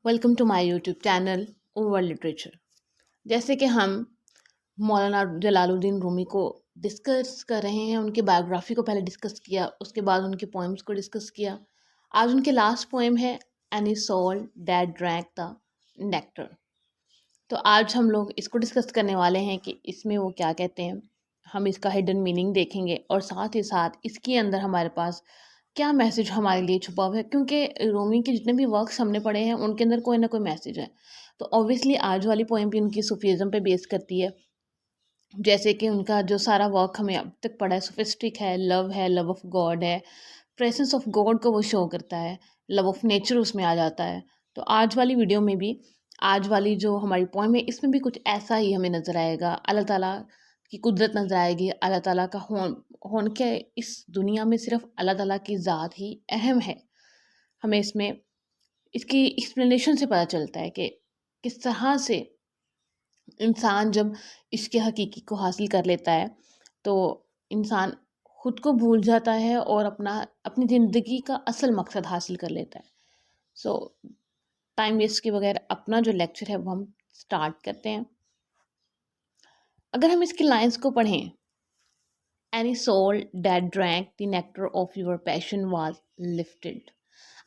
Welcome to my YouTube channel over literature. जैसे कि हम मौलाना जलालुद्दीन रूमी को डिस्कस कर रहे हैं, उनकी बायोग्राफी को पहले डिस्कस किया, उसके बाद उनके पोएम्स को डिस्कस किया। आज उनके लास्ट पोएम है any soul that drank the nectar. तो आज हम लोग इसको डिस्कस करने वाले हैं कि इसमें वो क्या कहते हैं, हम इसका हिडन मीनिंग देखेंगे और साथ ही साथ इसके अंदर हमारे पास क्या मैसेज हमारे लिए छुपा हुआ है, क्योंकि रोमी के जितने भी वर्क्स हमने पढ़े हैं उनके अंदर कोई ना कोई मैसेज है। तो ऑब्वियसली आज वाली पोएम भी उनकी सूफीज़्म पे बेस करती है। जैसे कि उनका जो सारा वर्क हमें अब तक पढ़ा है, सोफिस्टिक है, लव ऑफ गॉड है, प्रेजेंस ऑफ गॉड को वो शो करता है, लव ऑफ नेचर उसमें आ जाता है। तो आज वाली वीडियो में भी, आज वाली जो हमारी पोएम है, इसमें भी कुछ ऐसा ही हमें नज़र आएगा। अल्लाह ताला की कुदरत नज़र आएगी, अल्लाह ताला का होन के इस दुनिया में सिर्फ अल्लाह ताला की ज़ात ही अहम है। हमें इसमें इसकी एक्सप्लेनेशन से पता चलता है कि किस तरह से इंसान जब इश्क हकीकी को हासिल कर लेता है तो इंसान खुद को भूल जाता है और अपनी ज़िंदगी का असल मकसद हासिल कर लेता है। सो टाइम वेस्ट के बगैर अपना जो लेक्चर है वो हम स्टार्ट करते हैं। अगर हम इसकी लाइंस को पढ़ें, any soul that drank the nectar of your passion was lifted.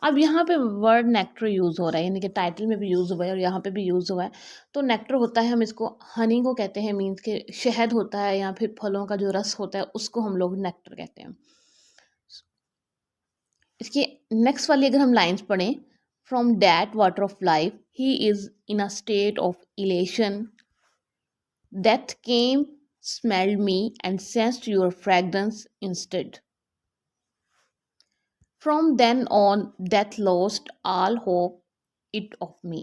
अब यहाँ पे वर्ड नेक्टर यूज़ हो रहा है, यानी कि टाइटल में भी यूज़ हुआ है और यहाँ पे भी यूज़ हुआ है। तो नेक्टर होता है, हम इसको हनी को कहते हैं, मीन्स के शहद होता है या फिर फलों का जो रस होता है उसको हम लोग नेक्टर कहते हैं। इसकी नेक्स्ट वाली अगर हम लाइंस पढ़ें, from that water of life he is in a state of elation, death came, smelled me, and sensed your fragrance instead. From then on, death lost all hope it of me.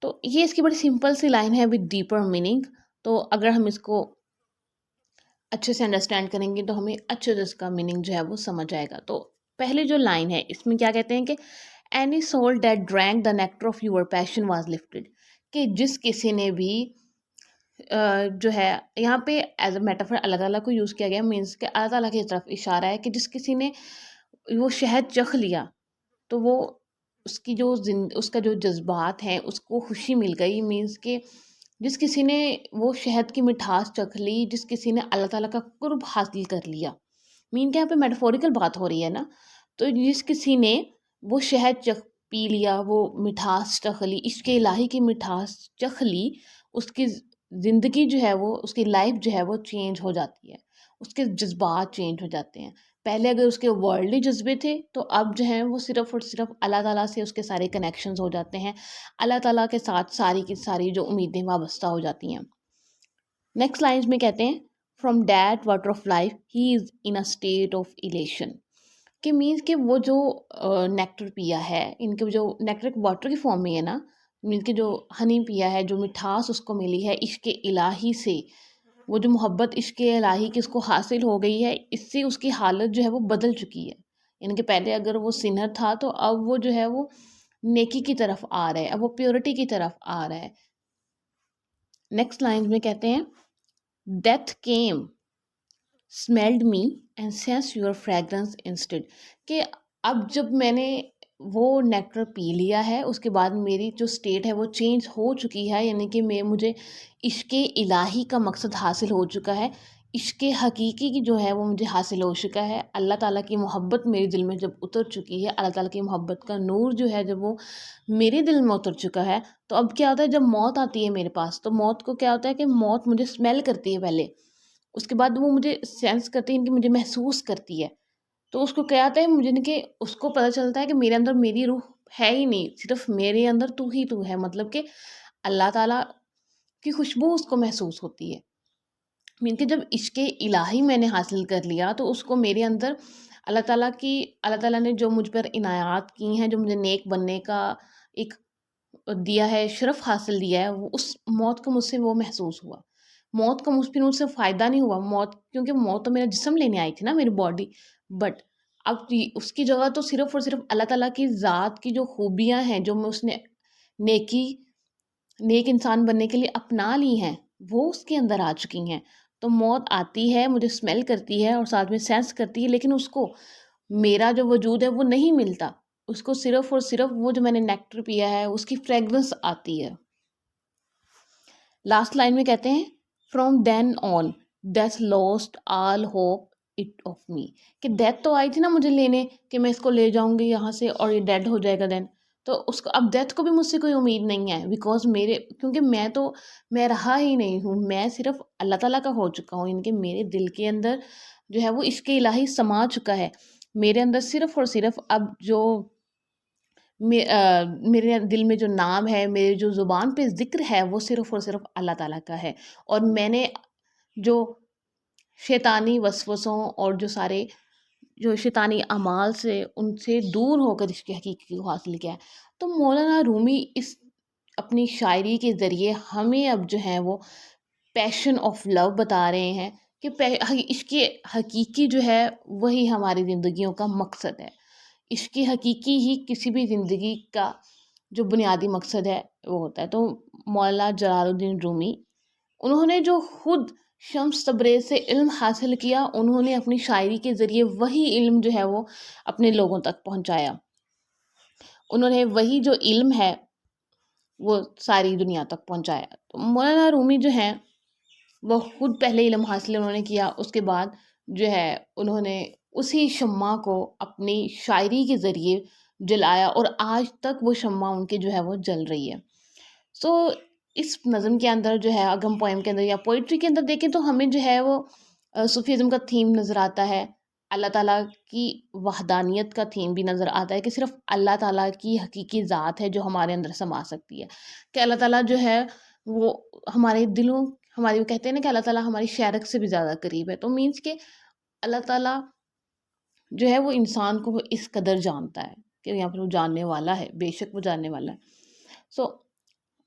तो ये इसकी बड़ी simple सी line है with deeper meaning. तो अगर हम इसको अच्छे से अंडरस्टैंड करेंगे तो हमें अच्छे से इसका मीनिंग जो है वो समझ आएगा। तो पहली जो लाइन है इसमें क्या कहते हैं कि any soul that drank the nectar of your passion was lifted, कि जिस किसी ने भी जो है यहाँ पे एज अ मेटाफर अल्लाह ताला को यूज़ किया गया, मीन्स के अल्लाह ताला की तरफ इशारा है कि जिस किसी ने वो शहद चख लिया तो वो उसकी जो उसका जो जज्बात हैं उसको खुशी मिल गई। मीन्स के जिस किसी ने वो शहद की मिठास चख ली, जिस किसी ने अल्लाह ताला का कुर्ब हासिल कर लिया, मीन के यहाँ पे मेटाफोरिकल बात हो रही है ना। तो जिस किसी ने वो शहद चख पी लिया, वो मिठास चख ली, इश्क इलाही की मिठास चख ली, उसकी ज़िंदगी जो है वो, उसकी लाइफ जो है वो चेंज हो जाती है, उसके जज्बात चेंज हो जाते हैं। पहले अगर उसके वर्ल्डली जज्बे थे तो अब जो है वो सिर्फ़ और सिर्फ अल्लाह ताला से उसके सारे कनेक्शंस हो जाते हैं, अल्लाह ताला के साथ सारी की सारी जो उम्मीदें वाबस्ता हो जाती हैं। नेक्स्ट लाइन्स में कहते हैं, from that water of life he is in a state of elation, कि मीन्स कि वो जो नेक्टर पिया है, इनके जो नेक्टर वाटर की फॉर्म में है ना, मीन्स कि जो हनी पिया है, जो मिठास उसको मिली है इश्क इलाही से, वो जो मोहब्बत इश्क इलाही की उसको हासिल हो गई है, इससे उसकी हालत जो है वो बदल चुकी है। इनके पहले अगर वो सिनर था तो अब वो जो है वो नेकी की तरफ आ रहा है, अब वो प्योरिटी की तरफ आ रहा है। नेक्स्ट लाइन में कहते हैं, death came, smelled me, and sense your fragrance instead, कि अब जब मैंने वो नेक्टर पी लिया है उसके बाद मेरी जो स्टेट है वो चेंज हो चुकी है, यानी कि मुझे इश्क इलाही का मकसद हासिल हो चुका है, इश्क हकीकी की जो है वो मुझे हासिल हो चुका है। अल्लाह ताला की मोहब्बत मेरे दिल में जब उतर चुकी है, अल्लाह ताला की मोहब्बत का नूर जो है जब वो मेरे दिल में उतर चुका है, तो अब क्या होता है, जब मौत आती है मेरे पास तो मौत को क्या होता है कि मौत मुझे स्मेल करती है पहले, उसके बाद वो मुझे सेंस करती है कि मुझे महसूस करती है। तो उसको क्या आता है, मुझे कि उसको पता चलता है कि मेरे अंदर मेरी रूह है ही नहीं, सिर्फ मेरे अंदर तू ही तू है, मतलब कि अल्लाह ताला की खुशबू उसको महसूस होती है। मीन कि जब इश्क इलाही मैंने हासिल कर लिया तो उसको मेरे अंदर अल्लाह ताला ने जो मुझ पर इनायात की हैं, जो मुझे नेक बनने का एक दिया है, शरफ़ हासिल दिया है, वो उस मौत को मुझसे वो महसूस हुआ। मौत का मुझसे फ़ायदा नहीं हुआ, क्योंकि मौत तो मेरा जिस्म लेने आई थी ना, मेरी बॉडी। बट अब उसकी जगह तो सिर्फ़ और सिर्फ़ अल्लाह ताला की ज़ात की जो खूबियाँ हैं, जो मैं उसने नेकी नेक इंसान बनने के लिए अपना ली हैं, वो उसके अंदर आ चुकी हैं। तो मौत आती है, मुझे स्मेल करती है और साथ में सेंस करती है, लेकिन उसको मेरा जो वजूद है वो नहीं मिलता, اس کو صرف اور صرف وہ جو میں نے نیکٹر پیا ہے اس کی فریگرنس آتی ہے. لاسٹ لائن میں کہتے ہیں from then on death lost all hope it of me. کہ ڈیتھ تو آئی تھی نا مجھے لینے کہ میں اس کو لے جاؤں گی یہاں سے اور یہ ڈیڈ ہو جائے گا دین. تو اس کو اب ڈیتھ کو بھی مجھ سے کوئی امید نہیں ہے بیکاز کیونکہ میں رہا ہی نہیں ہوں. میں صرف اللہ تعالیٰ کا ہو چکا ہوں. ان کے میرے دل کے اندر جو ہے وہ عشق الہی سما چکا ہے. میرے اندر صرف اور صرف اب جو میرے دل میں جو نام ہے، میرے جو زبان پہ ذکر ہے وہ صرف اور صرف اللہ تعالیٰ کا ہے. اور میں نے جو شیطانی وسوسوں اور جو شیطانی اعمال سے ان سے دور ہو کر اس کی حقیقی کو حاصل کیا ہے. تو مولانا رومی اس اپنی شاعری کے ذریعے ہمیں اب جو ہے وہ پیشن آف لو بتا رہے ہیں کہ عشق حقیقی جو ہے وہی ہماری زندگیوں کا مقصد ہے. عشق حقیقی ہی کسی بھی زندگی کا جو بنیادی مقصد ہے وہ ہوتا ہے. تو مولانا جلال الدین رومی انہوں نے جو خود شمس تبریز سے علم حاصل کیا، انہوں نے اپنی شاعری کے ذریعے وہی علم جو ہے وہ اپنے لوگوں تک پہنچایا. انہوں نے وہی جو علم ہے وہ ساری دنیا تک پہنچایا. تو مولانا رومی جو ہیں وہ خود پہلے علم حاصل انہوں نے کیا، اس کے بعد جو ہے انہوں نے اسی شمع کو اپنی شاعری کے ذریعے جلایا اور آج تک وہ شمع ان کے جو ہے وہ جل رہی ہے. سو اس نظم کے اندر جو ہے اگر ہم پوئم کے اندر یا پوئٹری کے اندر دیکھیں تو ہمیں جو ہے وہ صوفیزم کا تھیم نظر آتا ہے. اللہ تعالیٰ کی وحدانیت کا تھیم بھی نظر آتا ہے کہ صرف اللہ تعالیٰ کی حقیقی ذات ہے جو ہمارے اندر سما سکتی ہے. کہ اللہ تعالیٰ جو ہے وہ ہمارے دلوں وہ کہتے ہیں نا کہ اللہ تعالیٰ ہماری شہرک سے بھی زیادہ قریب ہے. تو مینس کہ اللہ تعالیٰ جو ہے وہ انسان کو اس قدر جانتا ہے کہ یہاں پر وہ جاننے والا ہے، بے شک وہ جاننے والا ہے. سو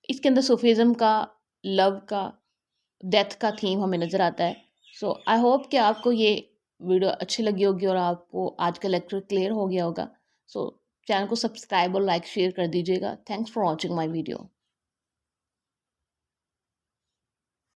اس کے اندر صوفیزم کا، لو کا، ڈیتھ کا تھیم ہمیں نظر آتا ہے. سو آئی ہوپ کہ آپ کو یہ ویڈیو اچھی لگی ہوگی اور آپ کو آج کا لیکچر کلیئر ہو گیا ہوگا. سو چینل کو سبسکرائب اور لائک شیئر کر دیجیے گا. Thanks for watching my video.